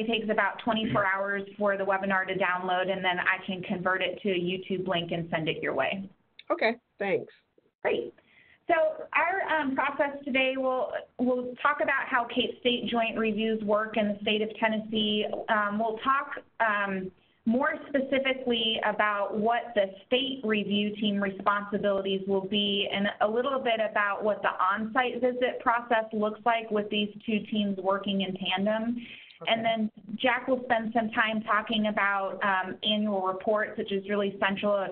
probably takes about 24 hours for the webinar to download, and then I can convert it to a YouTube link and send it your way. Okay, thanks. Great. So our process today, we'll talk about how CAEP state joint reviews work in the state of Tennessee. We'll talk more specifically about what the state review team responsibilities will be, and a little bit about what the on-site visit process looks like with these two teams working in tandem. Okay. And then Jack will spend some time talking about annual reports, which is really central.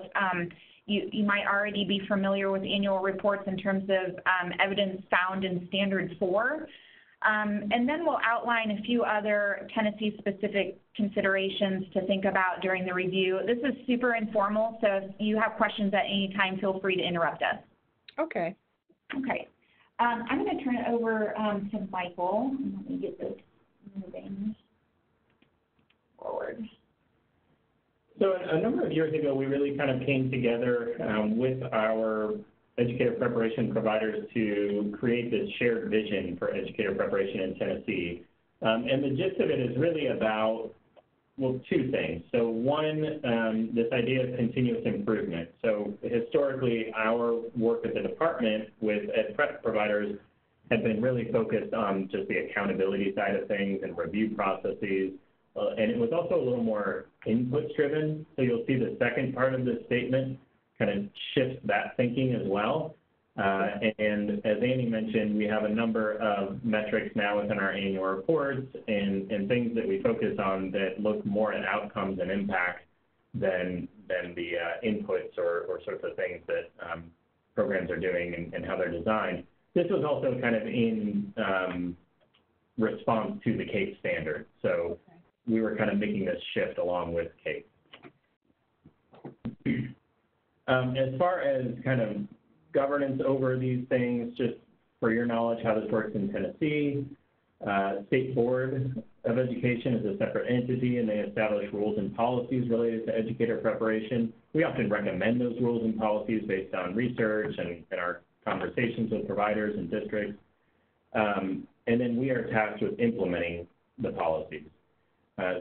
You might already be familiar with annual reports in terms of evidence found in Standard 4. And then we'll outline a few other Tennessee-specific considerations to think about during the review. This is super informal, so if you have questions at any time, feel free to interrupt us. Okay. Okay. I'm going to turn it over to Michael. Let me get this moving forward. So a number of years ago, we really kind of came together with our educator preparation providers to create this shared vision for educator preparation in Tennessee. And the gist of it is really about, well, two things. So one, this idea of continuous improvement. So historically, our work as a department with ed prep providers had been really focused on just the accountability side of things and review processes. And it was also a little more inputs driven. So you'll see the second part of this statement kind of shifts that thinking as well. And as Annie mentioned, we have a number of metrics now within our annual reports and things that we focus on that look more at outcomes and impact than the inputs or sorts of things that programs are doing and how they're designed. This was also kind of in response to the CAEP standard. So we were kind of making this shift along with CAEP. As far as kind of governance over these things, just for your knowledge how this works in Tennessee, State Board of Education is a separate entity, and they establish rules and policies related to educator preparation. We often recommend those rules and policies based on research and our conversations with providers and districts. And then we are tasked with implementing the policies.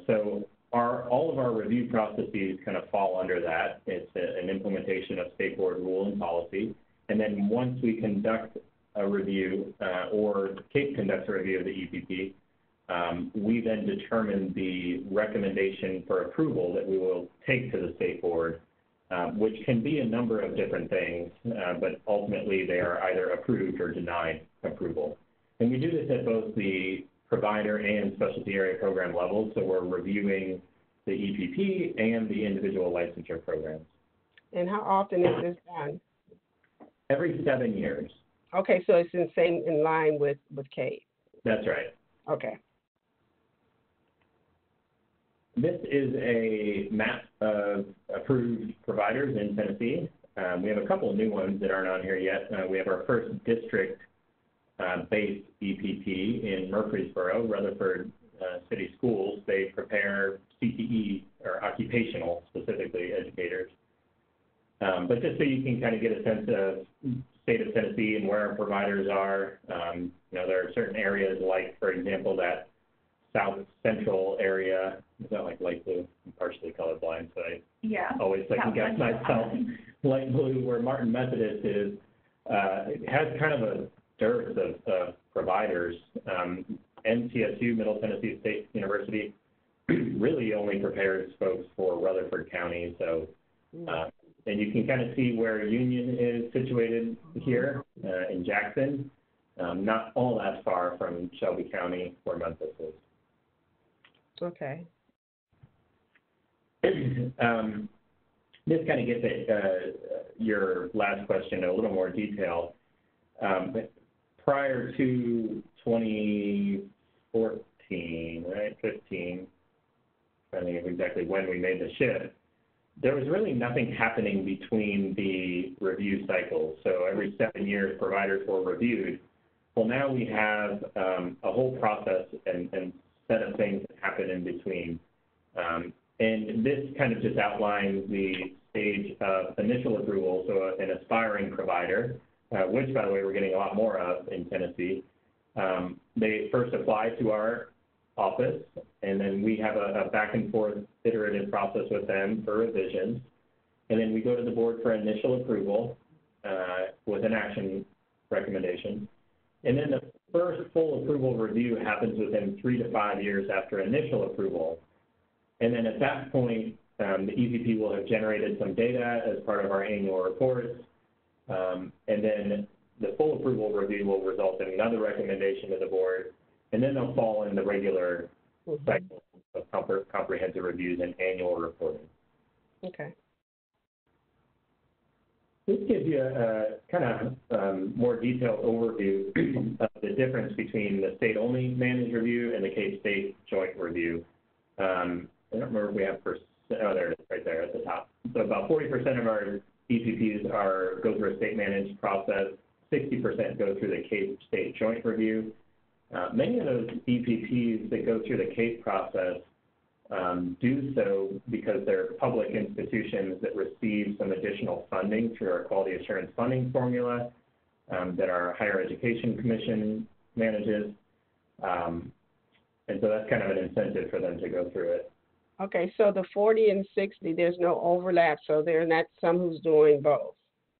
So all of our review processes kind of fall under that. It's an implementation of State Board rule and policy. And then once we conduct a review or CAEP conducts a review of the EPP, we then determine the recommendation for approval that we will take to the State Board, which can be a number of different things, but ultimately they are either approved or denied approval. And we do this at both the provider and specialty area program levels, so we're reviewing the EPP and the individual licensure programs. And how often is this done? Every 7 years. Okay, so it's in line with CAEP. That's right. Okay. This is a map of approved providers in Tennessee. We have a couple of new ones that aren't on here yet. We have our first district based EPP in Murfreesboro, Rutherford City Schools. They prepare CTE, or occupational, specifically, educators. But just so you can kind of get a sense of state of Tennessee and where our providers are, there are certain areas like, for example, that south central area. Is that like light blue? I'm partially colorblind, so I always second guess myself. Light blue, where Martin Methodist is, it has kind of a dearth of providers. NCSU, Middle Tennessee State University, really only prepares folks for Rutherford County. So, and you can kind of see where Union is situated here in Jackson, not all that far from Shelby County, where Memphis is. Okay. This kind of gets at your last question in a little more detail. Prior to 2014, right, 15, I don't think exactly when we made the shift, there was really nothing happening between the review cycles. So every 7 years, providers were reviewed. Well, now we have a whole process and set of things that happen in between. And this kind of just outlines the stage of initial approval. So an aspiring provider, which, by the way, we're getting a lot more of in Tennessee, they first apply to our office, and then we have a back and forth iterative process with them for revisions. And then we go to the board for initial approval with an action recommendation. And then the first full approval review happens within 3 to 5 years after initial approval. And then at that point, the EPP will have generated some data as part of our annual reports. And then the full approval review will result in another recommendation to the board. And then they'll fall in the regular cycle of comprehensive reviews and annual reporting. Okay. This gives you a kind of more detailed overview of the difference between the state-only managed review and the CAEP state joint review. I don't remember if we have oh, there it is, right there at the top. So about 40% of our EPPs go through a state-managed process. 60% go through the CAEP state joint review. Many of those EPPs that go through the CAEP process do so because they're public institutions that receive some additional funding through our quality assurance funding formula that our Higher Education Commission manages. And so that's kind of an incentive for them to go through it. Okay, so the 40 and 60, there's no overlap, so there's not some who's doing both.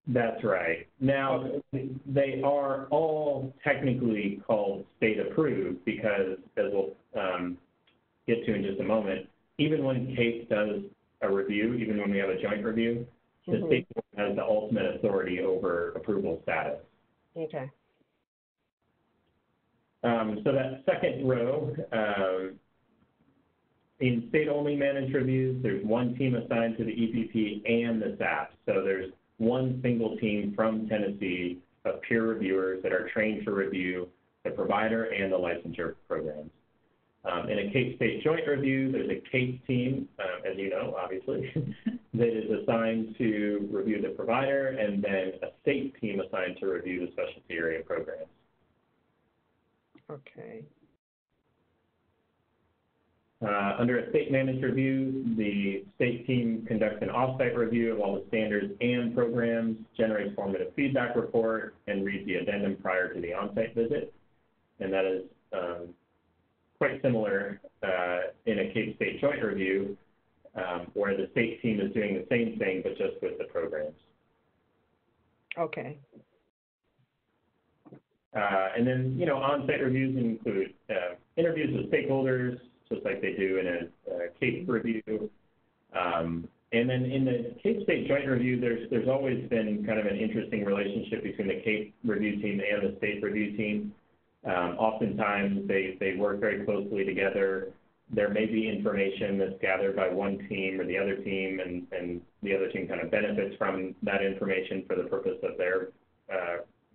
That's right. Now, they are all technically called state approved because, as we'll get to in just a moment, even when CAEP does a review, even when we have a joint review, the state has the ultimate authority over approval status. Okay. So that second row, in state-only managed reviews, there's one team assigned to the EPP and the SAPs. So there's one single team from Tennessee of peer reviewers that are trained to review the provider and the licensure programs. In a CAEP state joint review, there's a CAEP team, as you know, obviously, that is assigned to review the provider, and then a state team assigned to review the specialty area programs. Okay. Under a state-managed review, the state team conducts an off-site review of all the standards and programs, generates formative feedback report, and reads the addendum prior to the on-site visit. And that is quite similar in a CAEP state joint review, where the state team is doing the same thing, but just with the programs. Okay. And then, you know, on-site reviews include interviews with stakeholders, just like they do in a CAEP review. And then in the CAEP state joint review, there's always been kind of an interesting relationship between the CAEP review team and the state review team. Oftentimes, they work very closely together. There may be information that's gathered by one team or the other team, and the other team kind of benefits from that information for the purpose of their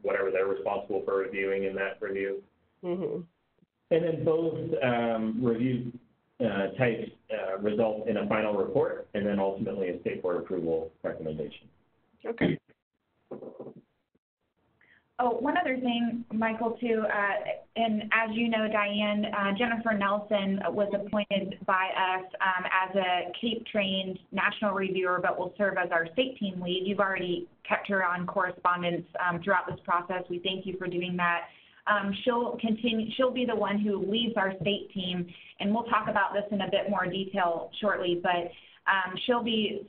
whatever they're responsible for reviewing in that review. Mm-hmm. And then both review types result in a final report and then ultimately a state board approval recommendation. Okay. Oh, one other thing, Michael, too, and as you know, Diane, Jennifer Nelson was appointed by us as a CAEP-trained national reviewer, but will serve as our state team lead. You've already kept her on correspondence throughout this process. We thank you for doing that. She'll be the one who leads our state team, and we'll talk about this in a bit more detail shortly, but she'll be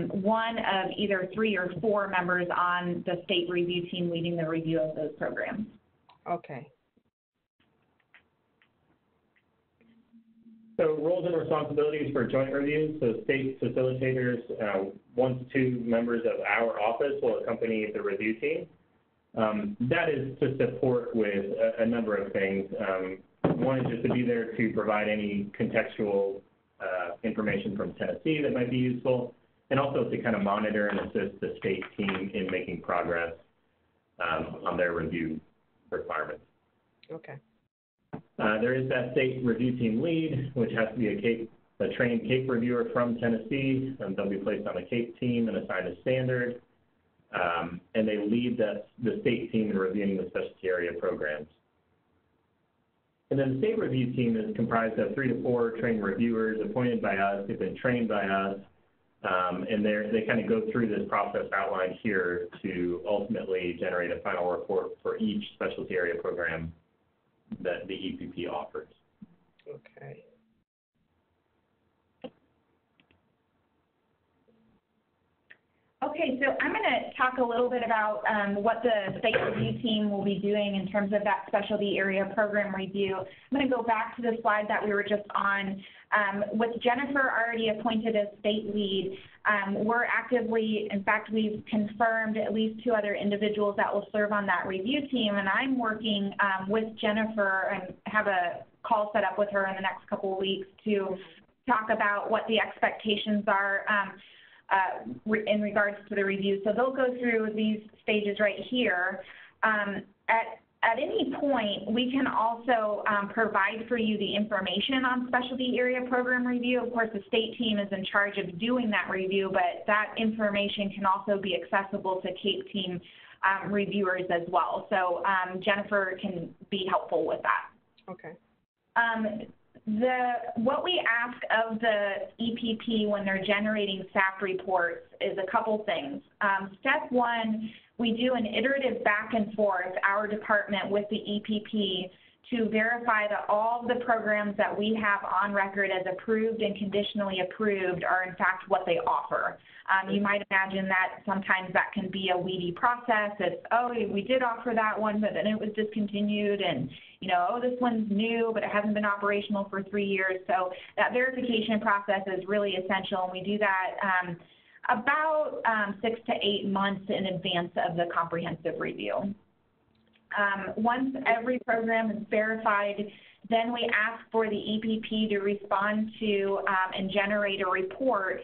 one of either 3 or 4 members on the state review team leading the review of those programs. Okay. So roles and responsibilities for joint reviews. So state facilitators, 1 to 2 members of our office will accompany the review team. That is to support with a number of things. One is just to be there to provide any contextual information from Tennessee that might be useful, and also to kind of monitor and assist the state team in making progress on their review requirements. Okay. There is that state review team lead, which has to be a trained CAEP reviewer from Tennessee. They'll be placed on a CAEP team and assigned a standard. And they lead the state team in reviewing the specialty area programs. And then the state review team is comprised of 3 to 4 trained reviewers appointed by us, who've been trained by us, and they kind of go through this process outlined here to ultimately generate a final report for each specialty area program that the EPP offers. Okay. Okay, so I'm going to talk a little bit about what the state review team will be doing in terms of that specialty area program review. I'm going to go back to the slide that we were just on. With Jennifer already appointed as state lead, we're actively, in fact, we've confirmed at least 2 other individuals that will serve on that review team, and I'm working with Jennifer and have a call set up with her in the next couple of weeks to talk about what the expectations are in regards to the review. So they'll go through these stages right here. At any point, we can also provide for you the information on specialty area program review. Of course, the state team is in charge of doing that review, but that information can also be accessible to CAEP team reviewers as well. So Jennifer can be helpful with that. Okay. What we ask of the EPP when they're generating SAP reports is a couple things. Step 1, we do an iterative back and forth, our department with the EPP, to verify that all the programs that we have on record as approved and conditionally approved are in fact what they offer. You might imagine that sometimes that can be a weedy process. It's, oh, we did offer that one, but then it was discontinued, and, you know, oh, this one's new, but it hasn't been operational for 3 years. So that verification process is really essential, and we do that about 6 to 8 months in advance of the comprehensive review. Once every program is verified, then we ask for the EPP to respond to and generate a report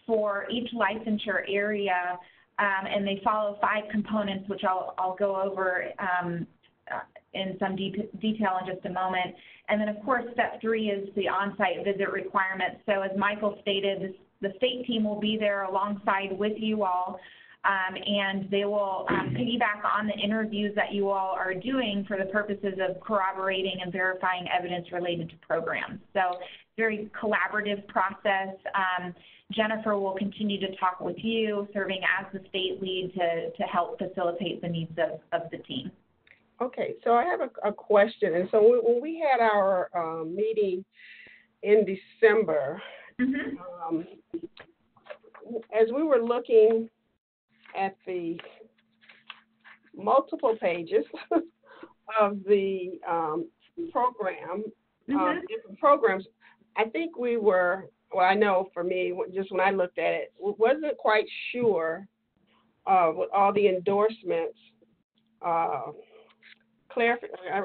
for each licensure area, and they follow 5 components, which I'll go over in some detail in just a moment. And then, of course, step 3 is the on-site visit requirements. So as Michael stated, the state team will be there alongside with you all, and they will piggyback on the interviews that you all are doing for the purposes of corroborating and verifying evidence related to programs. So very collaborative process. Jennifer will continue to talk with you, serving as the state lead to help facilitate the needs of the team. Okay, so I have a question. And so when we had our meeting in December, as we were looking at the multiple pages of the program, different programs, I think we were, well, I know for me, just when I looked at it, wasn't quite sure with all the endorsements, I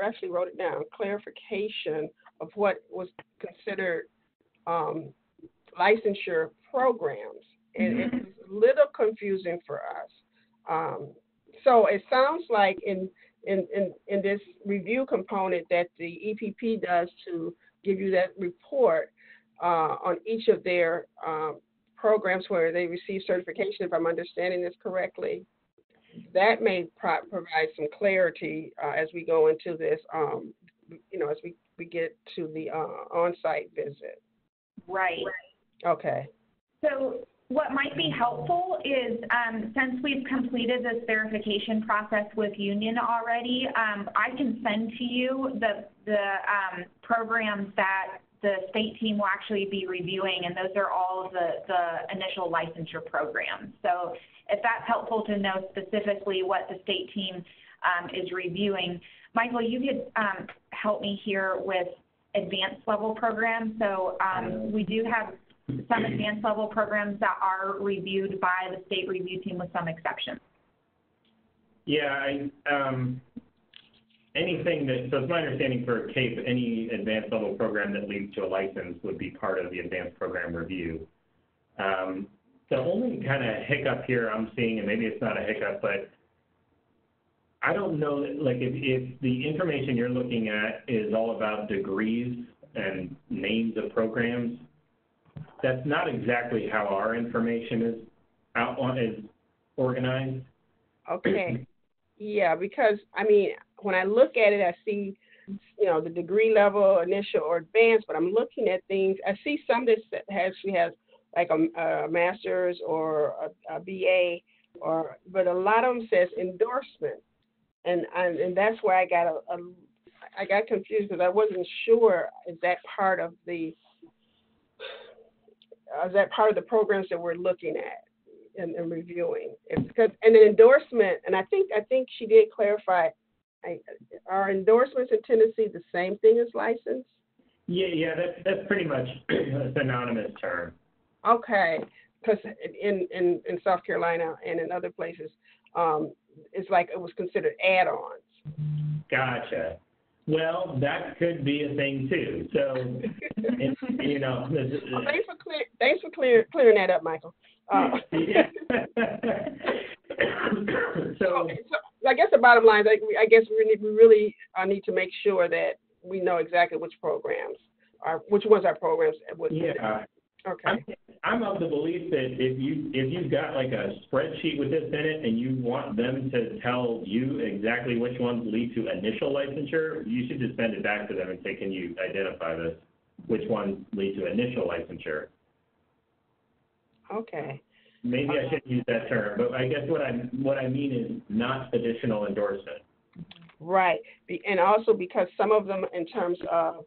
actually wrote it down, clarification of what was considered licensure programs. And it was a little confusing for us. So it sounds like in this review component that the EPP does to give you that report on each of their programs where they receive certification, if I'm understanding this correctly, that may provide some clarity as we go into this, as we get to the on-site visit. Right. Okay. So what might be helpful is, since we've completed this verification process with Union already, I can send to you the programs that the state team will actually be reviewing, and those are all of the initial licensure programs. So if that's helpful to know specifically what the state team is reviewing. Michael, you could help me here with advanced level programs. So we do have some advanced level programs that are reviewed by the state review team with some exceptions. Yeah, anything that, so it's my understanding for CAEP, any advanced level program that leads to a license would be part of the advanced program review. The only kind of hiccup here I'm seeing, and maybe it's not a hiccup, but I don't know, like if the information you're looking at is all about degrees and names of programs, that's not exactly how our information is organized. Okay. Yeah, because, I mean, when I look at it, I see, the degree level, initial, or advanced, but I'm looking at things. I see some that actually has like a master's or a BA, but a lot of them says endorsement. And that's where I got I got confused because I wasn't sure is that part of the programs that we're looking at and reviewing. It's because and an endorsement, and I think she did clarify. Are endorsements in Tennessee the same thing as license? Yeah, that's pretty much a synonymous term. Okay, because in South Carolina and in other places, it's like it was considered add-ons. Gotcha. Well, that could be a thing too. So, you know, thanks for clearing that up, Michael. So I guess the bottom line is, I guess we really need to make sure that we know exactly which ones our programs would. Yeah. Okay. I'm of the belief that if you've got like a spreadsheet with this in it and you want them to tell you exactly which ones lead to initial licensure, you should just send it back to them and say, can you identify this? Which ones lead to initial licensure? Okay. Maybe I shouldn't use that term, but I guess what I mean is not additional endorsement. Right, and also because some of them, in terms of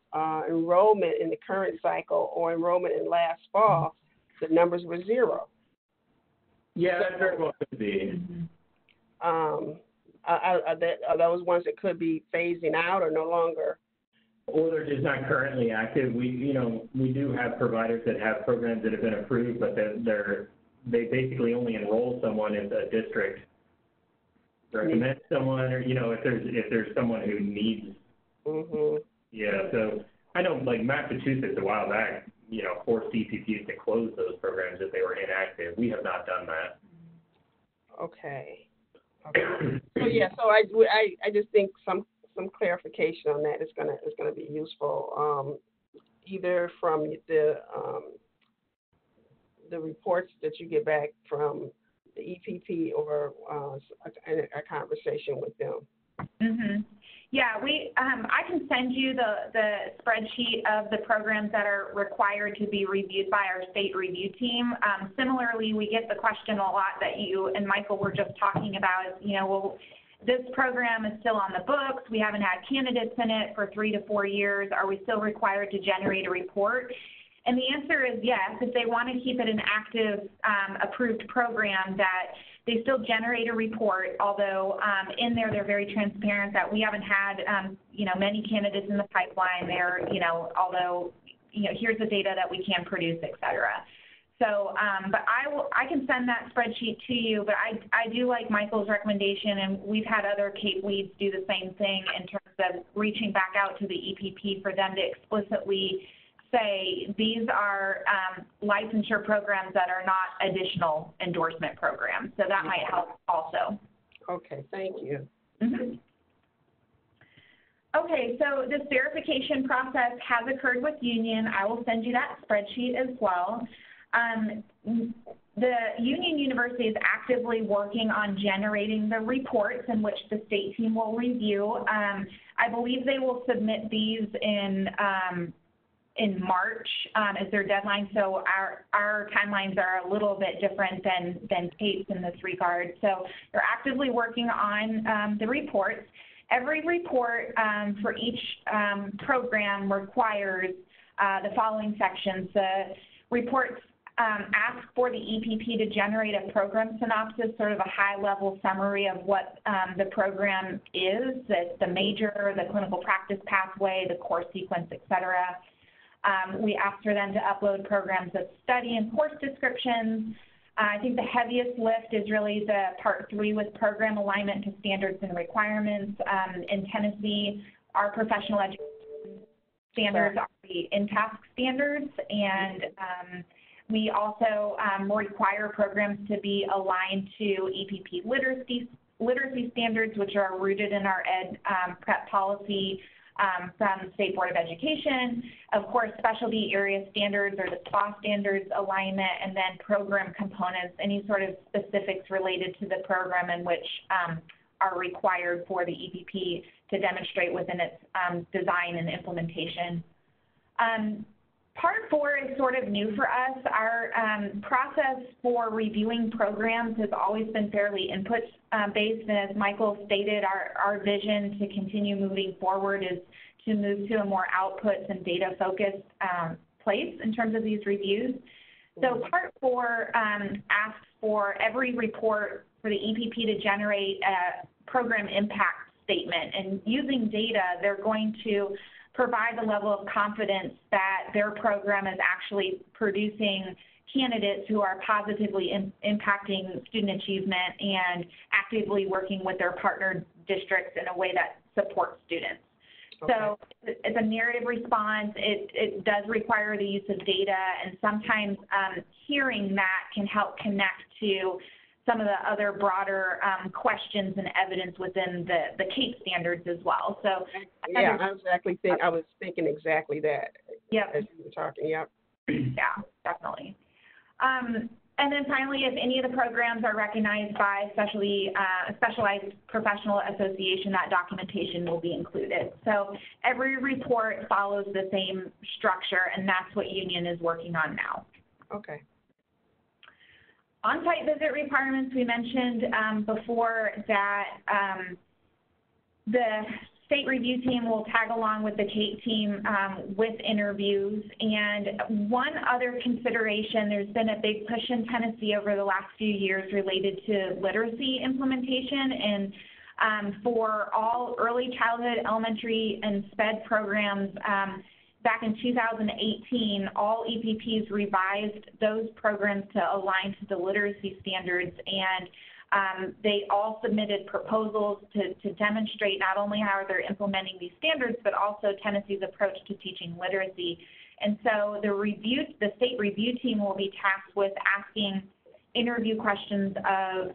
enrollment in the current cycle or enrollment in last fall, the numbers were 0. Yeah, that very well could be. Are those ones that could be phasing out or no longer? Or they're just not currently active. We do have providers that have programs that have been approved, but they basically only enroll someone if the district recommends someone, or if there's someone who needs. Mm-hmm. Yeah, so I know like Massachusetts a while back, forced EPPs to close those programs if they were inactive. We have not done that. Okay. So I just think some clarification on that is gonna be useful, either from the reports that you get back from the EPP or a conversation with them. Mm-hmm. Yeah, I can send you the spreadsheet of the programs that are required to be reviewed by our state review team. Similarly, we get the question a lot that you and Michael were just talking about, well, this program is still on the books. We haven't had candidates in it for 3 to 4 years. Are we still required to generate a report? And the answer is yes. If they want to keep it an active, approved program, that they still generate a report, although in there they're very transparent that we haven't had, many candidates in the pipeline there, although, here's the data that we can produce, et cetera. So, but I can send that spreadsheet to you, but I do like Michael's recommendation, and we've had other CAEP leads do the same thing in terms of reaching back out to the EPP for them to explicitly say these are licensure programs that are not additional endorsement programs. So that might help also. Okay, thank you. Mm-hmm. Okay, so this verification process has occurred with Union. I will send you that spreadsheet as well. The Union University is actively working on generating the reports in which the state team will review. I believe they will submit these in March as their deadline, so our timelines are a little bit different than CAEP's in this regard. So they're actively working on the reports. Every report for each program requires the following sections. The reports ask for the EPP to generate a program synopsis, sort of a high-level summary of what the program is, the major, the clinical practice pathway, the course sequence, et cetera. We ask for them to upload programs of study and course descriptions. I think the heaviest lift is really the Part 3 with program alignment to standards and requirements. In Tennessee, our professional education standards are the INTASC standards, and we also require programs to be aligned to EPP literacy standards, which are rooted in our ed prep policy from the State Board of Education. Of course, specialty area standards or the SPA standards alignment, and then program components, any sort of specifics related to the program in which are required for the EPP to demonstrate within its design and implementation. Part 4 is sort of new for us. Our process for reviewing programs has always been fairly input-based, and as Michael stated, our vision to continue moving forward is to move to a more outputs and data-focused place in terms of these reviews. So Part 4 asks for every report for the EPP to generate a program impact statement, and using data, they're going to provide the level of confidence that their program is actually producing candidates who are positively impacting student achievement and actively working with their partner districts in a way that supports students. Okay. So it's a narrative response. It does require the use of data, and sometimes hearing that can help connect to some of the other broader questions and evidence within the CAEP standards as well. So yeah, I was thinking exactly that. Yep. As you were talking. Yep. Yeah, definitely. And then finally, if any of the programs are recognized by specialized professional association, that documentation will be included. So every report follows the same structure, and that's what Union is working on now. Okay. On-site visit requirements, we mentioned before that the state review team will tag along with the CAEP team with interviews. And one other consideration, there's been a big push in Tennessee over the last few years related to literacy implementation. And for all early childhood, elementary, and SPED programs, back in 2018, all EPPs revised those programs to align to the literacy standards, and they all submitted proposals to demonstrate not only how they're implementing these standards, but also Tennessee's approach to teaching literacy. And so the state review team will be tasked with asking interview questions of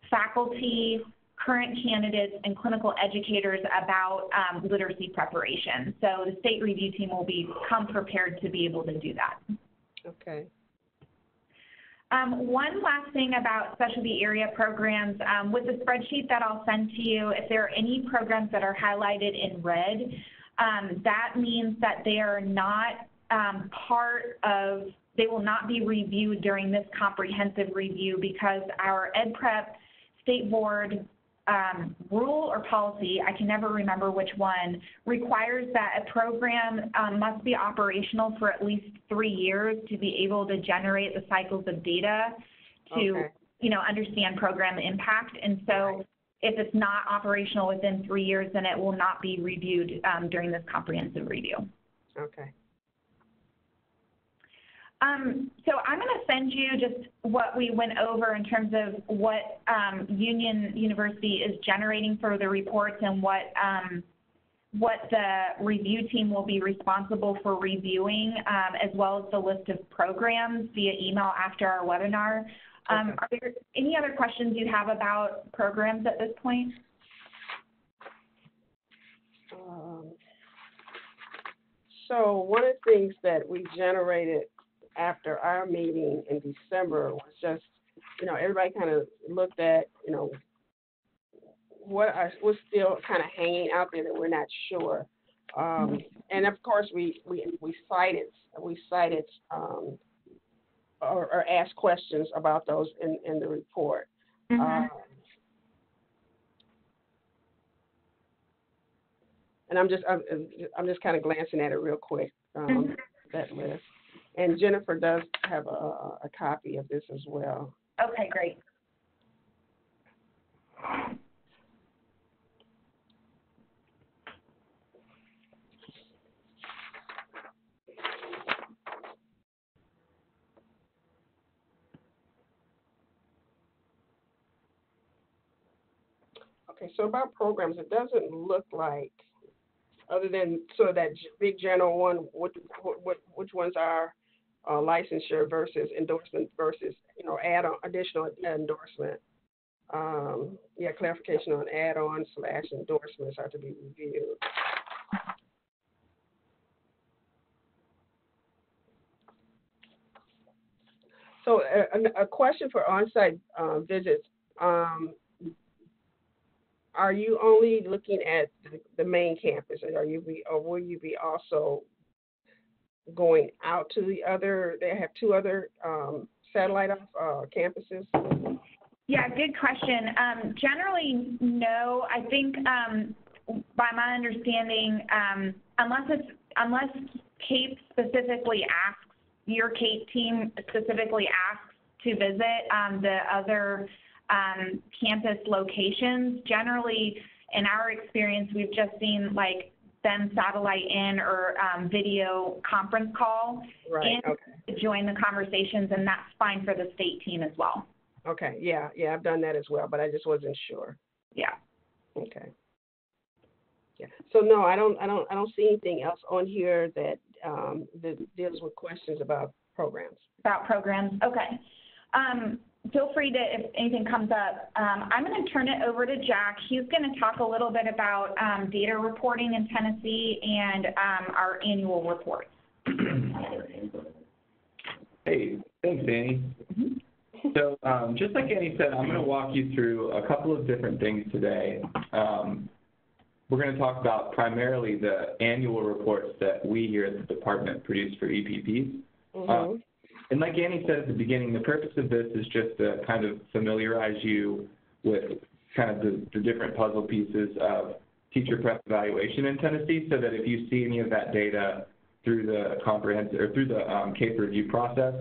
faculty, current candidates, and clinical educators about literacy preparation. So the state review team will come prepared to be able to do that. Okay. One last thing about specialty area programs, with the spreadsheet that I'll send to you, if there are any programs that are highlighted in red, that means that they are not they will not be reviewed during this comprehensive review, because our EdPrep state board rule or policy, I can never remember which one, requires that a program must be operational for at least 3 years to be able to generate the cycles of data to, understand program impact. And so if it's not operational within 3 years, then it will not be reviewed during this comprehensive review. Okay. So I'm going to send you just what we went over in terms of what Union University is generating for the reports and what the review team will be responsible for reviewing, as well as the list of programs via email after our webinar. Okay. Are there any other questions you have about programs at this point? So one of the things that we generated after our meeting in December was just, everybody kind of looked at, what's still kind of hanging out there that we're not sure. And of course, we cited or asked questions about those in the report. Mm-hmm. And I'm just kind of glancing at it real quick, that list. And Jennifer does have a copy of this as well. Okay, great. Okay, so about programs, it doesn't look like, other than sort of that big general one, which ones are licensure versus endorsement versus, add-on, additional endorsement. Clarification on add-on / endorsements are to be reviewed. So a question for on-site visits. Are you only looking at the main campus, or will you be also going out to the other, they have 2 other satellite campuses? Yeah, good question. Generally, no. I think by my understanding, unless CAEP specifically asks, your CAEP team specifically asks to visit the other campus locations, generally, in our experience, we've just seen like them satellite in or video conference call in to join the conversations, and that's fine for the state team as well. Okay, yeah, I've done that as well, but I just wasn't sure. Yeah. Okay. Yeah. So no, I don't see anything else on here that that deals with questions about programs. About programs. Okay. Feel free to, if anything comes up. I'm going to turn it over to Jack. He's going to talk a little bit about data reporting in Tennessee and our annual reports. Hey, thanks, Annie. Mm-hmm. So just like Annie said, I'm going to walk you through a couple of different things today. We're going to talk about primarily the annual reports that we here at the department produce for EPPs. Mm-hmm. And like Annie said at the beginning, the purpose of this is just to kind of familiarize you with kind of the different puzzle pieces of teacher prep evaluation in Tennessee, so that if you see any of that data through the comprehensive or through the CAEP review process,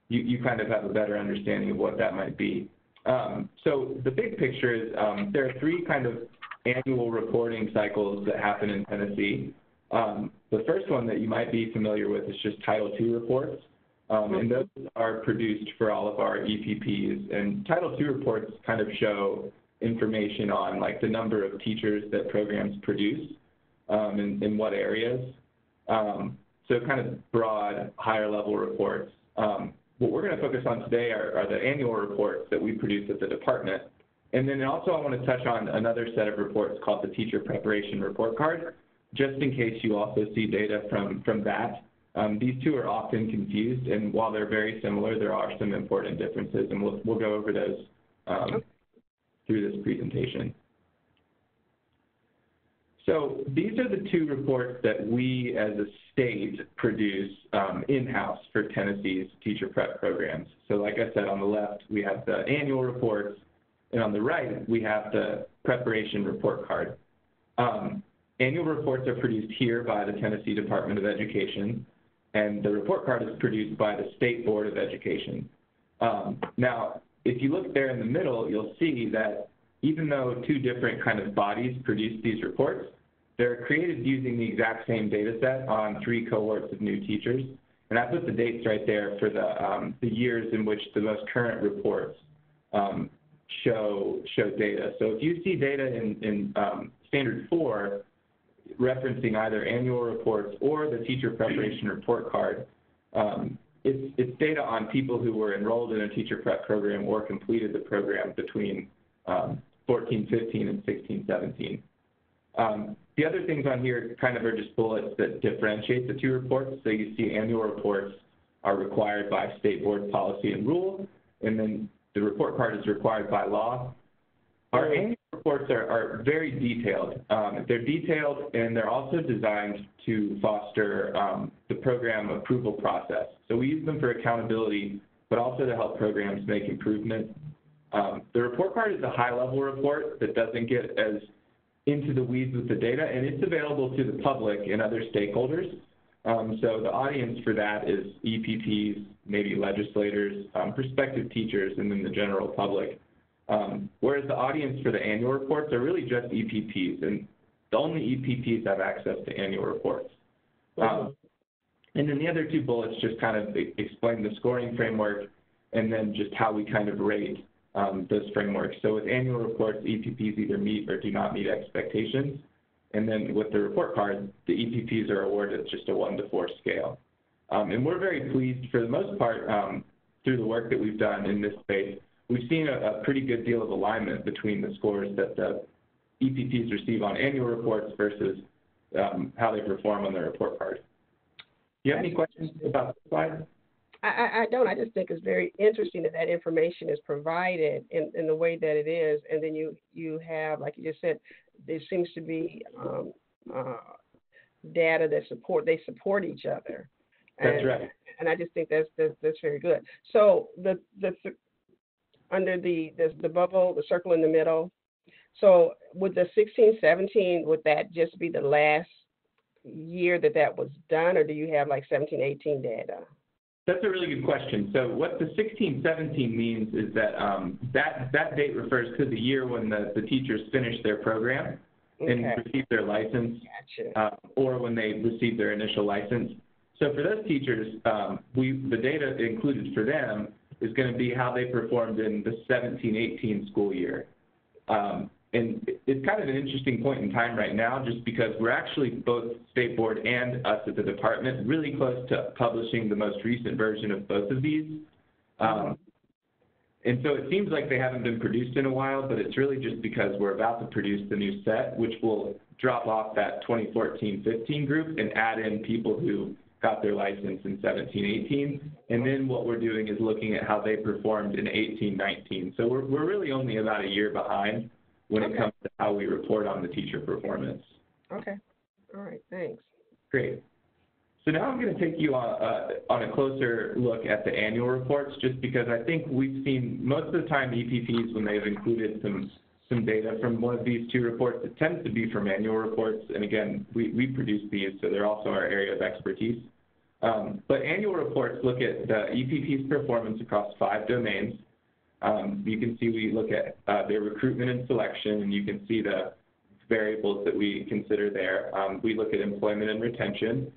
you kind of have a better understanding of what that might be. So the big picture is there are 3 kind of annual reporting cycles that happen in Tennessee. The first one that you might be familiar with is just Title II reports, and those are produced for all of our EPPs. And Title II reports kind of show information on like the number of teachers that programs produce in what areas. So kind of broad, higher level reports. What we're going to focus on today are the annual reports that we produce at the department. And then also I want to touch on another set of reports called the Teacher Preparation Report Card, just in case you also see data from that. These 2 are often confused, and while they're very similar, there are some important differences, and we'll go over those through this presentation. So these are the 2 reports that we as a state produce in-house for Tennessee's teacher prep programs. So like I said, on the left, we have the annual reports, and on the right, we have the preparation report card. Annual reports are produced here by the Tennessee Department of Education, and the report card is produced by the State Board of Education. Now, if you look there in the middle, you'll see that even though 2 different kind of bodies produce these reports, they're created using the exact same data set on 3 cohorts of new teachers. And I put the dates right there for the years in which the most current reports show data. So if you see data in Standard 4 referencing either annual reports or the teacher preparation report card, it's data on people who were enrolled in a teacher prep program or completed the program between 14-15 and 16-17. The other things on here kind of are just bullets that differentiate the 2 reports. So you see annual reports are required by state board policy and rule, and then the report card is required by law. Our annual reports are very detailed. They're detailed, and they're also designed to foster the program approval process. So we use them for accountability, but also to help programs make improvements. The report card is a high-level report that doesn't get as into the weeds with the data, and it's available to the public and other stakeholders. So the audience for that is EPPs, maybe legislators, prospective teachers, and then the general public. Whereas the audience for the annual reports are really just EPPs, and the only EPPs have access to annual reports. And then the other 2 bullets just kind of explain the scoring framework and then just how we kind of rate those frameworks. So with annual reports, EPPs either meet or do not meet expectations. And then with the report card, the EPPs are awarded just a 1 to 4 scale. And we're very pleased, for the most part, through the work that we've done in this space, we've seen a pretty good deal of alignment between the scores that the EPPs receive on annual reports versus how they perform on their report card. Do you have any questions about the slide? I don't. I just think it's very interesting that that information is provided in the way that it is, and then you have, like you just said, there seems to be data that they support each other. That's right. And I just think that's very good. So under the bubble, the circle in the middle, so with the 16-17, would that just be the last year that was done, or do you have like 17-18 data? That's a really good question. So what the 16-17 means is that that date refers to the year when the teachers finished their program and received their license, or when they received their initial license. So for those teachers, the data included for them is going to be how they performed in the 17-18 school year. And it's kind of an interesting point in time right now, just because we're actually, both State Board and us at the department, really close to publishing the most recent version of both of these. And so it seems like they haven't been produced in a while, but it's really just because we're about to produce the new set, which will drop off that 2014-15 group and add in people who got their license in 17-18. And then what we're doing is looking at how they performed in 18-19. So we're really only about a year behind when it comes to how we report on the teacher performance. Okay. All right. Thanks. Great. So now I'm going to take you on a closer look at the annual reports, just because I think we've seen most of the time EPPs, when they've included some data from one of these two reports, it tends to be from annual reports. And again, we produce these, so they're also our area of expertise. But annual reports look at the EPP's performance across 5 domains. You can see we look at their recruitment and selection, and you can see the variables that we consider there. We look at employment and retention.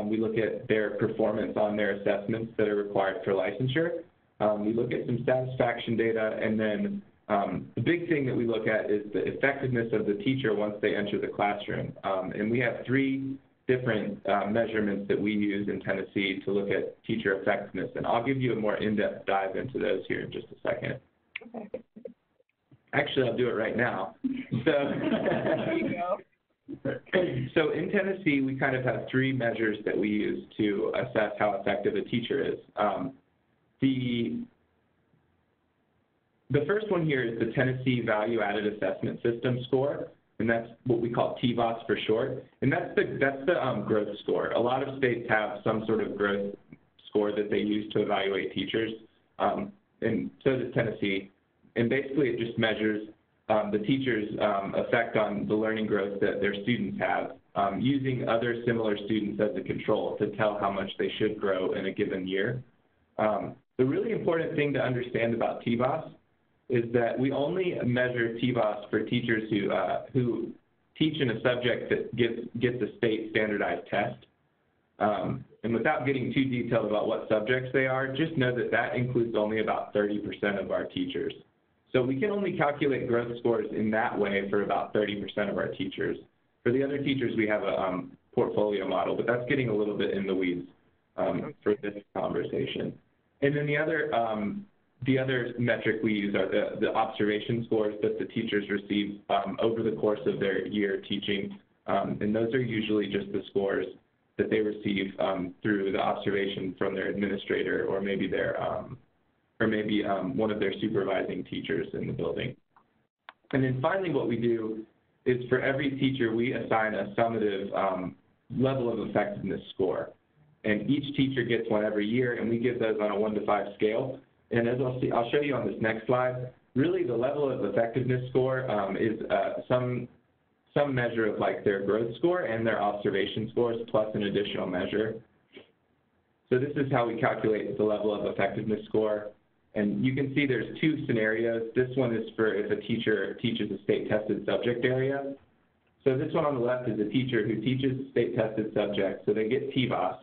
We look at their performance on their assessments that are required for licensure. We look at some satisfaction data, and then the big thing that we look at is the effectiveness of the teacher once they enter the classroom. And we have 3 different measurements that we use in Tennessee to look at teacher effectiveness. And I'll give you a more in-depth dive into those here in just a second. Okay. Actually, I'll do it right now. So, there you go. So in Tennessee, we kind of have 3 measures that we use to assess how effective a teacher is. The first one here is the Tennessee Value Added Assessment System score, and that's what we call TVOS for short. And that's the growth score. A lot of states have some sort of growth score that they use to evaluate teachers, and so does Tennessee. And basically, it just measures the teacher's effect on the learning growth that their students have, using other similar students as a control to tell how much they should grow in a given year. The really important thing to understand about TVOS is that we only measure TVOS for teachers who teach in a subject that gets a state standardized test. And without getting too detailed about what subjects they are, just know that that includes only about 30% of our teachers. So we can only calculate growth scores in that way for about 30% of our teachers. For the other teachers, we have a portfolio model, but that's getting a little bit in the weeds for this conversation. And then the other metric we use are the observation scores that the teachers receive over the course of their year teaching. And those are usually just the scores that they receive through the observation from their administrator, or maybe their one of their supervising teachers in the building. And then finally, what we do is for every teacher, we assign a summative level of effectiveness score. And each teacher gets one every year, and we give those on a 1 to 5 scale. And as I'll show you on this next slide, really the level of effectiveness score is some measure of like their growth score and their observation scores plus an additional measure. So this is how we calculate the level of effectiveness score. And you can see there's 2 scenarios. This one is for if a teacher teaches a state-tested subject area. So this one on the left is a teacher who teaches a state-tested subject, so they get TVOS.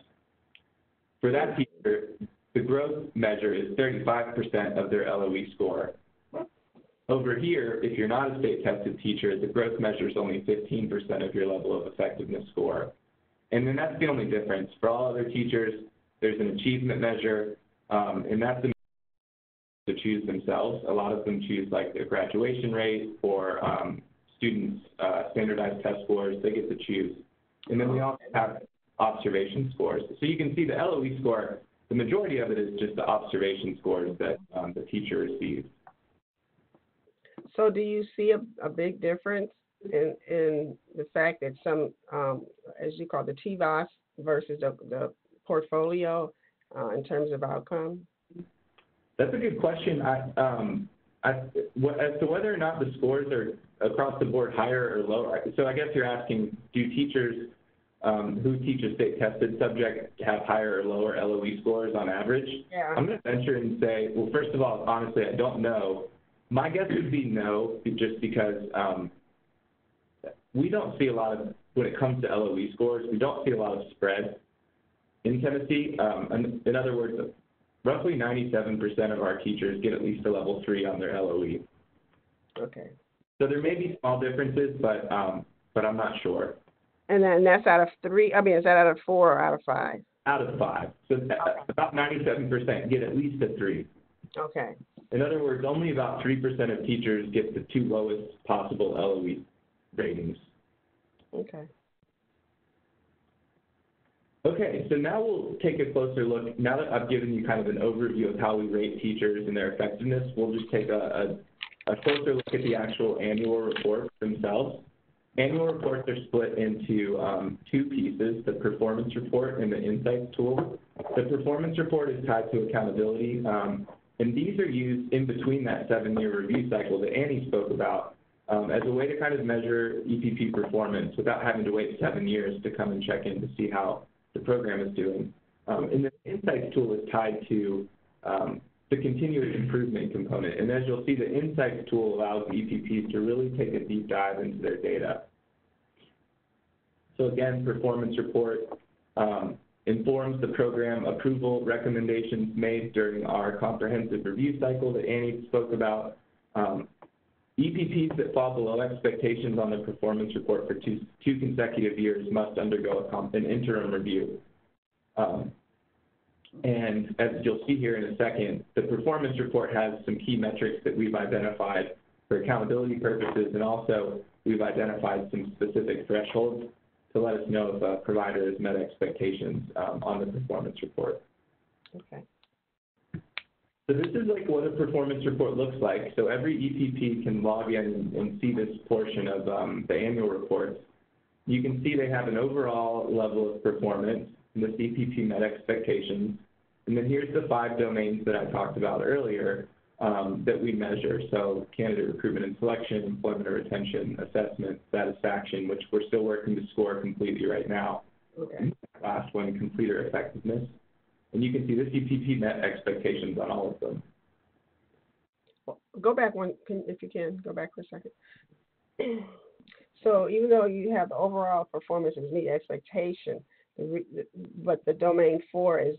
For that teacher, the growth measure is 35% of their LOE score. Over here, if you're not a state-tested teacher, the growth measure is only 15% of your level of effectiveness score. And then that's the only difference. For all other teachers, there's an achievement measure, and that's the to choose themselves. A lot of them choose like their graduation rate or students' standardized test scores. They get to choose. And then we also have observation scores. So you can see the LOE score, the majority of it is just the observation scores that the teacher receives. So do you see a big difference in the fact that some, as you call the TVOS versus the portfolio in terms of outcome? That's a good question. As to whether or not the scores are across the board higher or lower, so I guess you're asking, do teachers who teach a state-tested subject have higher or lower LOE scores on average? Yeah. I'm going to venture and say, well, first of all, honestly, I don't know. My guess would be no, just because we don't see a lot of, when it comes to LOE scores, we don't see a lot of spread in Tennessee. In other words, roughly 97% of our teachers get at least a level 3 on their LOE. Okay. So there may be small differences, but I'm not sure. And then that's out of 3, I mean, is that out of 4 or out of 5? Out of 5. So about 97% get at least a 3. Okay. In other words, only about 3% of teachers get the 2 lowest possible LOE ratings. Okay. Okay, so now we'll take a closer look. Now that I've given you kind of an overview of how we rate teachers and their effectiveness, we'll just take a closer look at the actual annual reports themselves. Annual reports are split into 2 pieces, the performance report and the insights tool. The performance report is tied to accountability, and these are used in between that 7-year review cycle that Annie spoke about as a way to kind of measure EPP performance without having to wait 7 years to come and check in to see how the program is doing. And the insights tool is tied to the continuous improvement component. And as you'll see, the insights tool allows EPPs to really take a deep dive into their data. So again, performance report informs the program approval recommendations made during our comprehensive review cycle that Annie spoke about. EPPs that fall below expectations on the performance report for two consecutive years must undergo an interim review. And as you'll see here in a second, the performance report has some key metrics that we've identified for accountability purposes, and also we've identified some specific thresholds to let us know if a provider has met expectations on the performance report. Okay. So this is like what a performance report looks like. So every EPP can log in and see this portion of the annual reports. You can see they have an overall level of performance, and this EPP met expectations. And then here's the 5 domains that I talked about earlier that we measure. So candidate recruitment and selection, employment or retention, assessment, satisfaction, which we're still working to score completely right now. Okay. Last one, completer effectiveness. And you can see this EPP met expectations on all of them. Well, go back one, if you can, go back for a second. So even though you have the overall performance is meet expectation, but the domain 4 is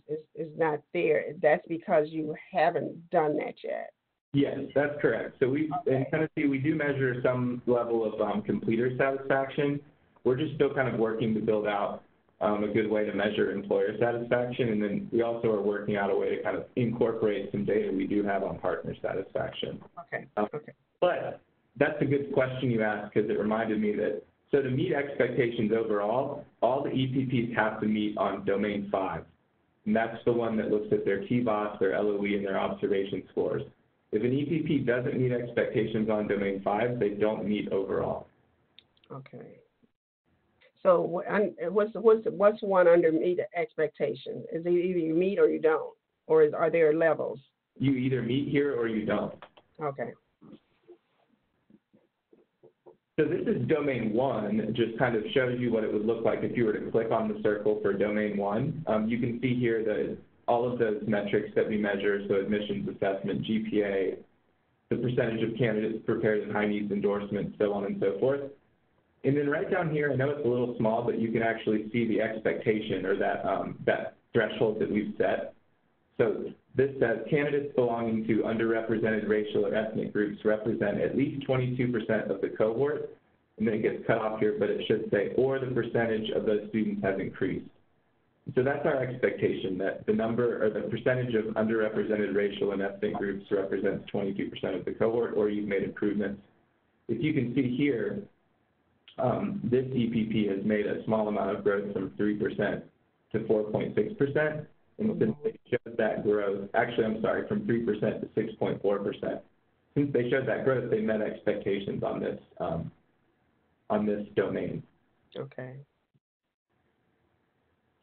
not there, that's because you haven't done that yet. Yes, that's correct. So in Tennessee, we do measure some level of completer satisfaction. We're just still kind of working to build out a good way to measure employer satisfaction, and then we also are working out a way to kind of incorporate some data we do have on partner satisfaction. Okay. But that's a good question you asked, because it reminded me that, so to meet expectations overall, all the EPPs have to meet on domain 5, and that's the one that looks at their TVOS, their LOE, and their observation scores. If an EPP doesn't meet expectations on domain 5, they don't meet overall. Okay. So what's one under meet expectation? Is it either you meet or you don't, or are there levels? You either meet here or you don't. Okay. So this is domain 1. It just kind of shows you what it would look like if you were to click on the circle for domain 1. You can see here that all of those metrics that we measure, so admissions assessment, GPA, the percentage of candidates prepared in high needs endorsements, so on and so forth. And then right down here, I know it's a little small, but you can actually see the expectation, or that threshold that we've set. So this says candidates belonging to underrepresented racial or ethnic groups represent at least 22% of the cohort. And then it gets cut off here, but it should say, or the percentage of those students has increased. So that's our expectation, that the number, or the percentage of underrepresented racial and ethnic groups represents 22% of the cohort, or you've made improvements. If you can see here, this EPP has made a small amount of growth from 3% to 4.6%, and since they showed that growth, actually, I'm sorry, from 3% to 6.4%. Since they showed that growth, they met expectations on this on this domain. Okay.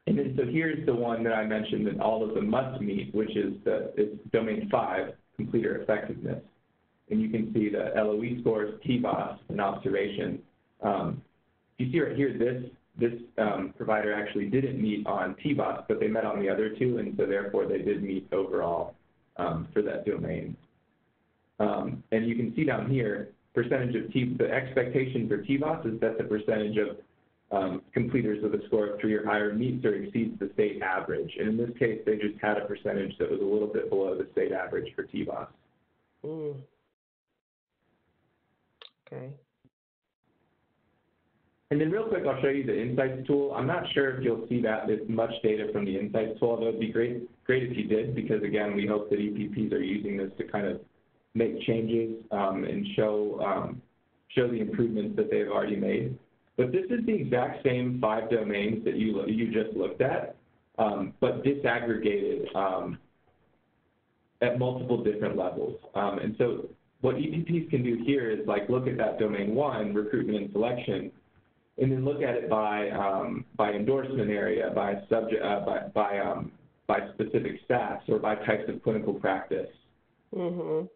And then so here's the one that I mentioned that all of them must meet, which is it's domain 5, completer effectiveness. And you can see the LOE scores, TBOS, and observation. You see right here, this provider actually didn't meet on TBOS, but they met on the other two, and so therefore they did meet overall for that domain. And you can see down here, percentage of the expectation for TBOS is that the percentage of completers with a score of 3 or higher meets or exceeds the state average. And in this case, they just had a percentage that was a little bit below the state average for TBOS. Okay. And then real quick, I'll show you the Insights tool. I'm not sure if you'll see that there's much data from the Insights tool, although it'd be great if you did, because again, we hope that EPPs are using this to kind of make changes and show the improvements that they've already made. But this is the exact same 5 domains that you just looked at, but disaggregated at multiple different levels. And so what EPPs can do here is like look at that domain 1, recruitment and selection, and then look at it by endorsement area, by subject, by specific stats, or by types of clinical practice. Mm-hmm.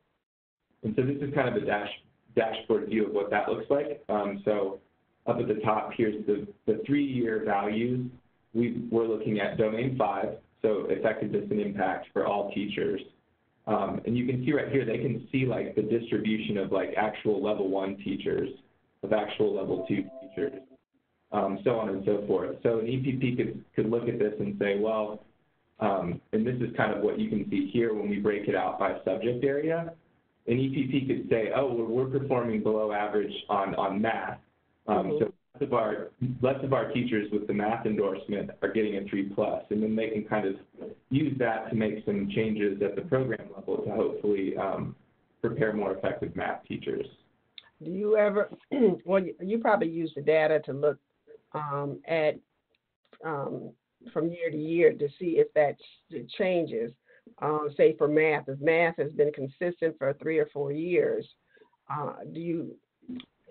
And so this is kind of a dashboard view of what that looks like. So up at the top, here's the 3-year values. We're looking at domain 5, so effectiveness and impact for all teachers. And you can see right here, they can see like the distribution of like actual level 1 teachers, of actual level 2 teachers, so on and so forth. So an EPP could look at this and say, well, and this is kind of what you can see here when we break it out by subject area. An EPP could say, oh, we're performing below average on math. So less of our teachers with the math endorsement are getting a 3+, and then they can kind of use that to make some changes at the program level to hopefully prepare more effective math teachers. Do you ever, well, you probably use the data to look at from year to year to see if that changes. Say for math, if math has been consistent for 3 or 4 years,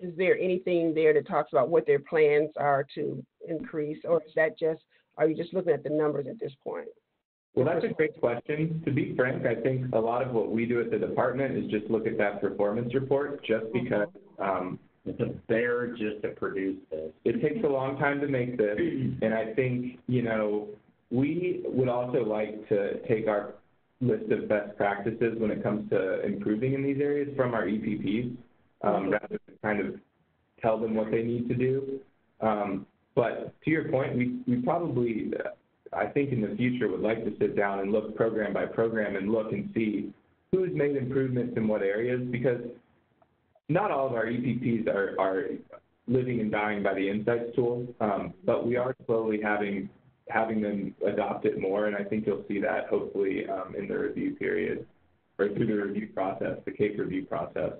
is there anything there that talks about what their plans are to increase, or is that are you just looking at the numbers at this point? Well, that's a great question. To be frank, I think a lot of what we do at the department is just look at that performance report just because it's a bear just to produce this. It takes a long time to make this, and I think, we would also like to take our list of best practices when it comes to improving in these areas from our EPPs, rather than kind of tell them what they need to do. But to your point, we probably, I think in the future, would like to sit down and look program by program and look and see who's made improvements in what areas, because not all of our EPPs are living and dying by the Insights tool, but we are slowly having them adopt it more, and I think you'll see that hopefully in the review period, or through the review process, the CAEP review process.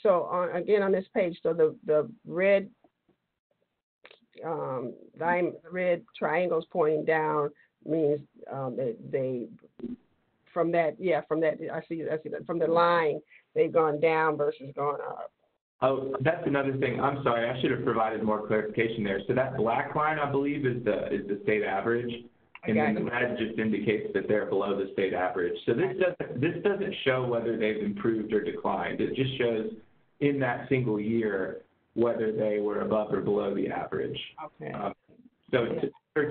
So again, on this page, so the red red triangles pointing down means they from that I see that from the line they've gone down versus gone up. Oh, that's another thing. I'm sorry, I should have provided more clarification there. So that black line, I believe, is the state average, and then the red just indicates that they're below the state average. So this doesn't show whether they've improved or declined. It just shows in that single year whether they were above or below the average. Okay. So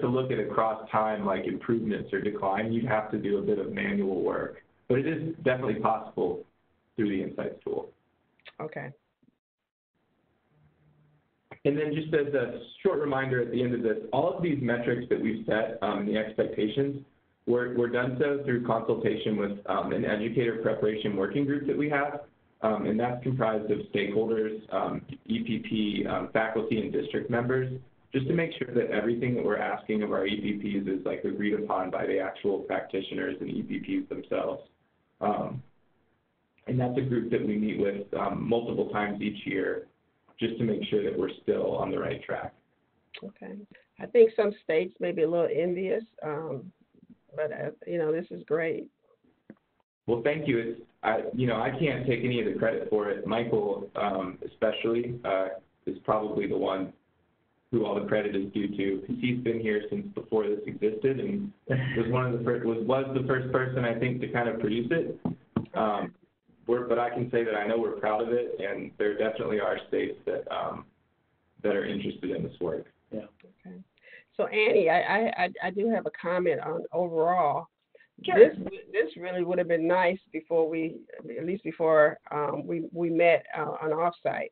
to look at across time, like improvements or decline, you'd have to do a bit of manual work. But it is definitely possible through the Insights tool. Okay. And then just as a short reminder at the end of this, all of these metrics that we've set, the expectations, were done so through consultation with an Educator Preparation Working Group that we have, and that's comprised of stakeholders, EPP, faculty, and district members, just to make sure that everything that we're asking of our EPPs is like agreed upon by the actual practitioners and EPPs themselves. And that's a group that we meet with multiple times each year, just to make sure that we're still on the right track. Okay. I think some states may be a little envious, but this is great. Well, thank you. I can't take any of the credit for it. Michael, especially, is probably the one who all the credit is due to, because he's been here since before this existed and was the first person, I think, to kind of produce it. But I can say that I know we're proud of it, and there definitely are states that that are interested in this work. Yeah. Okay. So Annie, I do have a comment on overall. Sure. This really would have been nice before we met on offsite.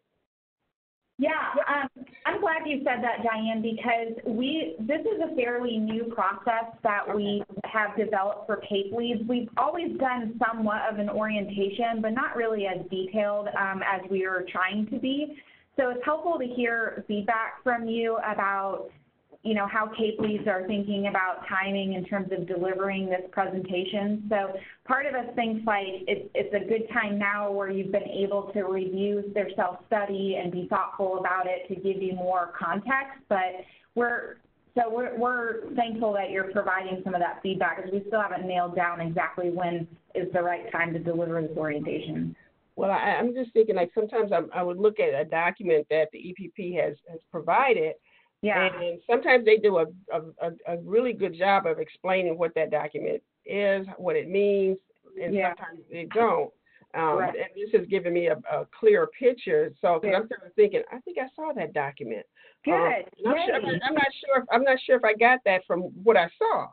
Yeah, I'm glad you said that, Diane, because this is a fairly new process that we have developed for CAEP leads. We've always done somewhat of an orientation, but not really as detailed as we are trying to be. So it's helpful to hear feedback from you about, how CAEP leads are thinking about timing in terms of delivering this presentation. So part of us thinks like it's a good time now where you've been able to review their self-study and be thoughtful about it to give you more context. But we're thankful that you're providing some of that feedback, because we still haven't nailed down exactly when is the right time to deliver this orientation. Well, I'm just thinking, like, sometimes I would look at a document that the EPP has provided. Yeah. And sometimes they do a really good job of explaining what that document is, what it means, and sometimes they don't. Right. And this has given me a clearer picture. So, because I'm sort of thinking, I think I saw that document. Good. I'm not sure if I got that from what I saw.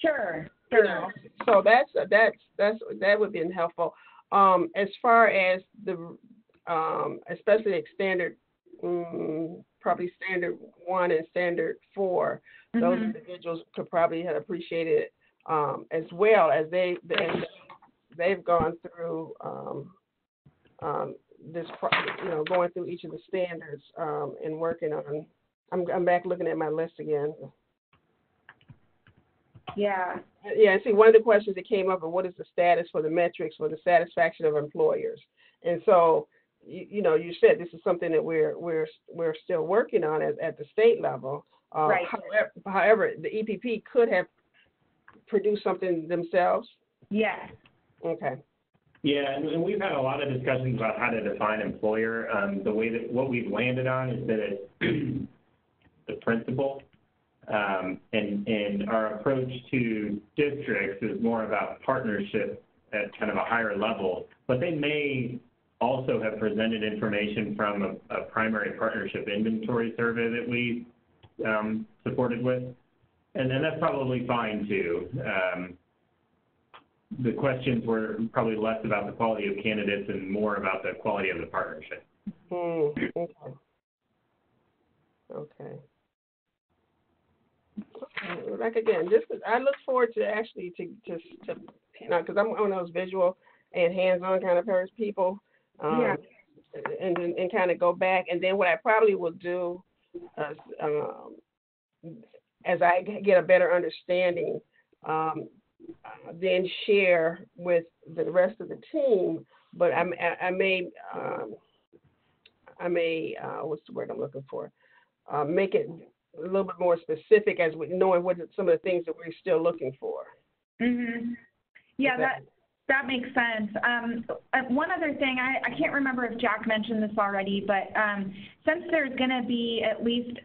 Sure. So that would be helpful. As far as the especially like standard. Probably standard 1 and standard 4. Those individuals could probably have appreciated it as well, as they've gone through this, going through each of the standards and working on. I'm back looking at my list again. Yeah. Yeah. See, one of the questions that came up is, what is the status for the metrics for the satisfaction of employers? And so, you said this is something that we're still working on at the state level. Right. However, the EPP could have produced something themselves. Yes. Okay. Yeah, and we've had a lot of discussions about how to define employer. The way that what we've landed on is that it's the principal, and our approach to districts is more about partnership at kind of a higher level, but they may also have presented information from a primary partnership inventory survey that we supported with, and then that's probably fine too. The questions were probably less about the quality of candidates and more about the quality of the partnership. Okay. Like again, I look forward to actually to because I'm one of those visual and hands-on kind of people. And kind of go back, and then what I probably will do as I get a better understanding, then share with the rest of the team. But I may what's the word I'm looking for? Make it a little bit more specific as we knowing what some of the things that we're still looking for. Yeah, that makes sense. One other thing, I can't remember if Jack mentioned this already, but since there's going to be at least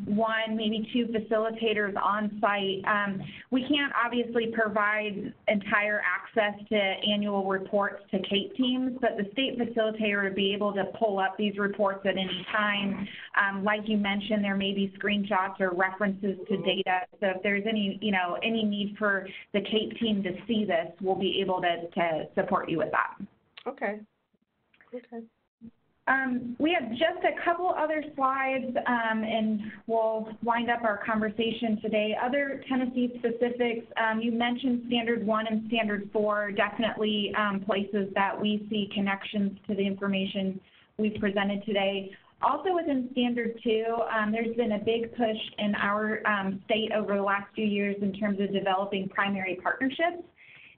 1, maybe 2 facilitators on site, we can't obviously provide entire access to annual reports to CAEP teams, but the state facilitator would be able to pull up these reports at any time. Like you mentioned, there may be screenshots or references to data. So if there's any need for the CAEP team to see this, we'll be able to support you with that. Okay. We have just a couple other slides, and we'll wind up our conversation today. Other Tennessee specifics, you mentioned Standard 1 and Standard 4, definitely places that we see connections to the information we've presented today. Also within Standard 2, there's been a big push in our state over the last few years in terms of developing primary partnerships.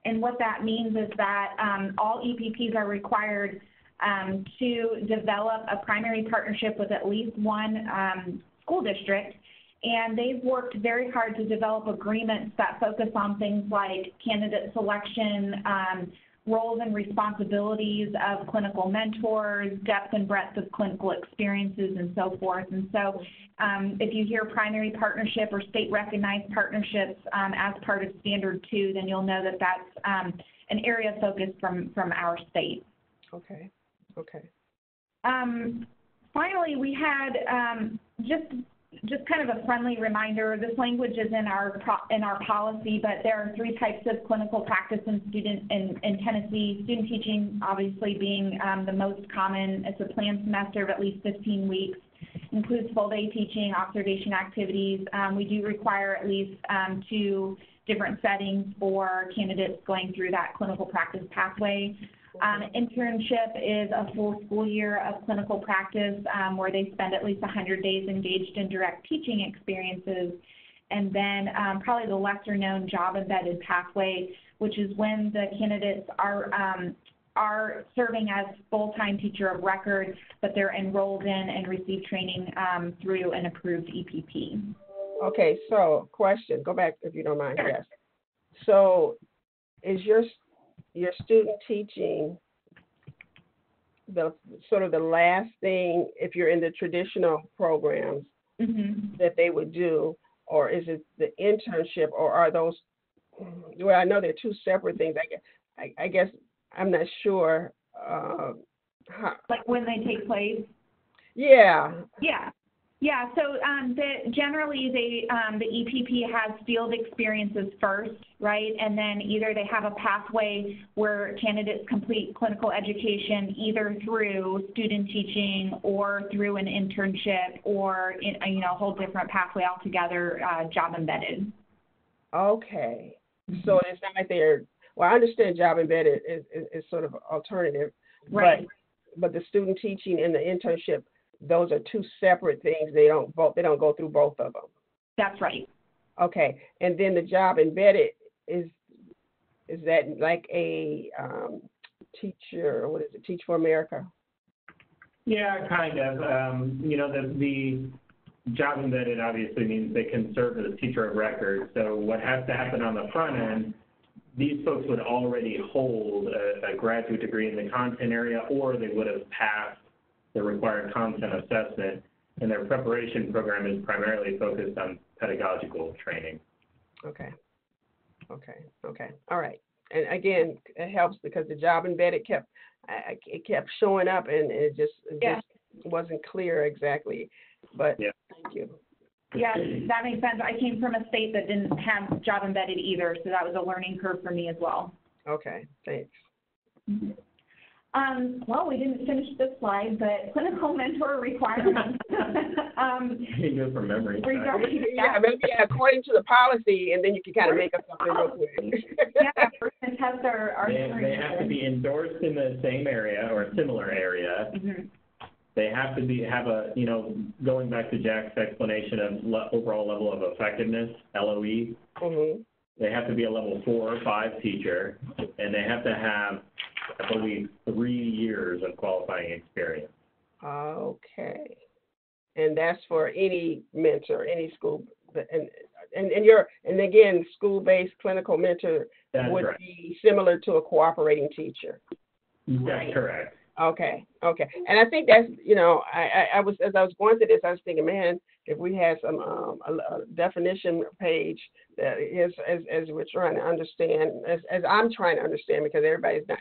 And what that means is that all EPPs are required to develop a primary partnership with at least one school district. And they've worked very hard to develop agreements that focus on things like candidate selection, roles and responsibilities of clinical mentors, depth and breadth of clinical experiences, and so forth. And so if you hear primary partnership or state-recognized partnerships as part of Standard 2, then you'll know that that's an area of focus from our state. Okay, okay. Finally, we had just kind of a friendly reminder. This language is in our policy, but there are 3 types of clinical practice in Tennessee. Student teaching, obviously, being the most common. It's a planned semester of at least 15 weeks. Includes full-day teaching, observation activities. We do require at least 2 different settings for candidates going through that clinical practice pathway. Internship is a full school year of clinical practice where they spend at least 100 days engaged in direct teaching experiences. And then probably the lesser-known job-embedded pathway, which is when the candidates are serving as full-time teacher of record, but they're enrolled in and receive training through an approved EPP. Okay, so question, go back if you don't mind, yes. So is your student teaching the sort of the last thing if you're in the traditional programs that they would do, or is it the internship, or are those, well, I know they're 2 separate things. I guess I'm not sure how. Like when they take place? Yeah. Yeah. Yeah, so generally the EPP has field experiences first, right? And then either they have a pathway where candidates complete clinical education either through student teaching or through an internship or, a whole different pathway altogether, job embedded. Okay. So it's not like they're, well, I understand job embedded is sort of alternative, right? But the student teaching and the internship, those are 2 separate things. They don't go through both of them. That's right. Okay, and then the job embedded is that like a teacher? What is it? Teach for America? Yeah, kind of. The job embedded obviously means they can serve as a teacher of record. So what has to happen on the front end? These folks would already hold a graduate degree in the content area, or they would have passed the required content assessment, and their preparation program is primarily focused on pedagogical training. Okay. All right. And again, it helps because the job embedded kept showing up, and it just wasn't clear exactly. But thank you. Yeah, that makes sense. I came from a state that didn't have job embedded either, so that was a learning curve for me as well. Okay, thanks. Well, we didn't finish this slide, but clinical mentor requirements. You do it from memory. According to the policy, and then you can kind of make up something real quick. First and tests are they have to be endorsed in the same area or a similar area. They have to have a, going back to Jack's explanation of overall level of effectiveness, LOE. They have to be a level 4 or 5 teacher, and they have to have, I believe, 3 years of qualifying experience. Okay. And that's for any mentor, any school, and again, school-based clinical mentor would be similar to a cooperating teacher. That's correct. Okay. And I think that's, I was, as I was going through this, I was thinking, man, if we had some a definition page that is, as we're trying to understand, as I'm trying to understand, because everybody's not,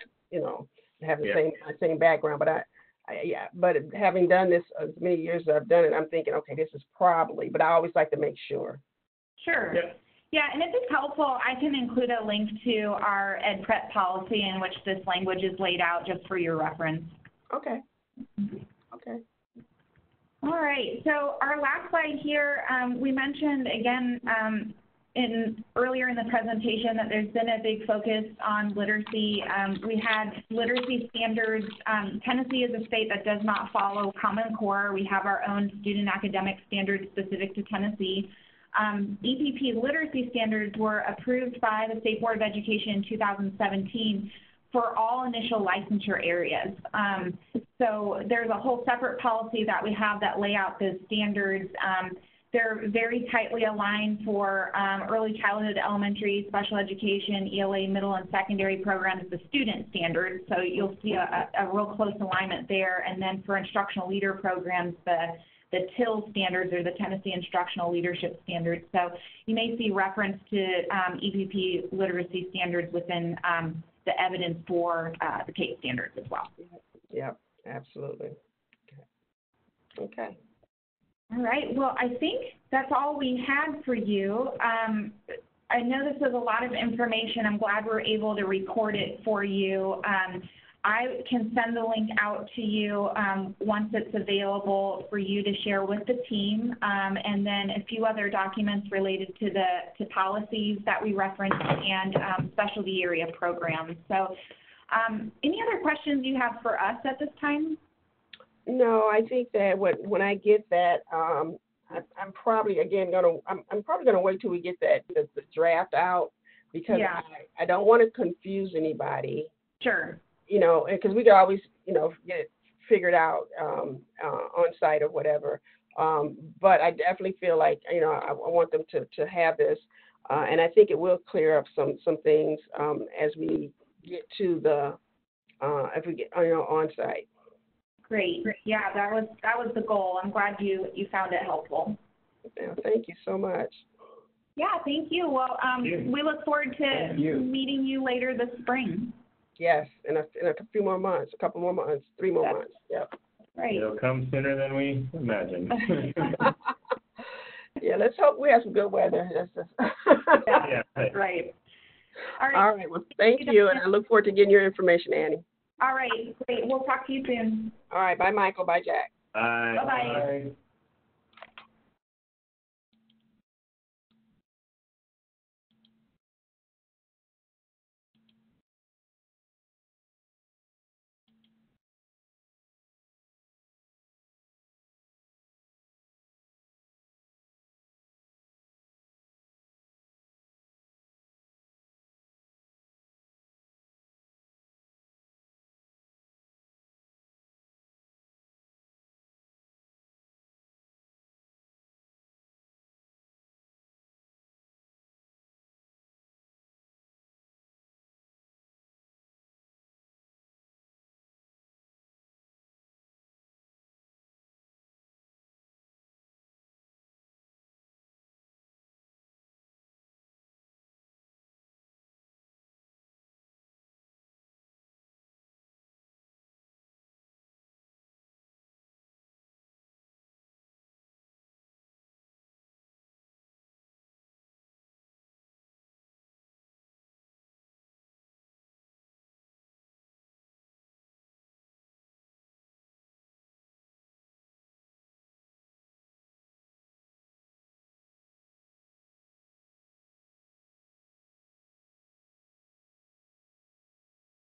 have the same background, but having done this as many years as I've done it, I'm thinking, okay, this is probably, but I always like to make sure. Sure. Yeah, and if it's helpful, I can include a link to our Ed Prep policy in which this language is laid out just for your reference. Okay. All right, so our last slide here, we mentioned again earlier in the presentation that there's been a big focus on literacy. We had literacy standards. Tennessee is a state that does not follow Common Core. We have our own student academic standards specific to Tennessee. EPP literacy standards were approved by the State Board of Education in 2017 for all initial licensure areas. So there's a whole separate policy that we have that lay out the standards. They're very tightly aligned for early childhood, elementary, special education, ELA, middle and secondary programs, the student standards. So you'll see a real close alignment there. And then for instructional leader programs, the TIL standards, or the Tennessee Instructional Leadership Standards. So you may see reference to EPP literacy standards within the evidence for the CAEP standards as well. Yep, absolutely. Okay. All right. Well, I think that's all we had for you. I know this is a lot of information. I'm glad we're able to record it for you. I can send the link out to you once it's available for you to share with the team, and then a few other documents related to policies that we referenced and specialty area programs. So any other questions you have for us at this time? No, I think that when I get that, I'm probably gonna wait till we get the draft out, because Yeah. I don't want to confuse anybody. Sure. You know, because we can always, you know, get it figured out on site or whatever. But I definitely feel like, you know, I want them to have this, and I think it will clear up some things as we get to the if we get, you know, on site. Great. Yeah, that was the goal. I'm glad you found it helpful. Yeah, thank you so much. Yeah, thank you. Well, we look forward to meeting you later this spring. Yes, in a few more months, a couple more months, 3 more months. Yep. Right. It'll come sooner than we imagined. Yeah, let's hope we have some good weather. Yeah, right. All right. Well, thank you, and I look forward to getting your information, Annie. All right, great. We'll talk to you soon. All right. Bye, Michael. Bye, Jack. Bye. Bye-bye. Bye.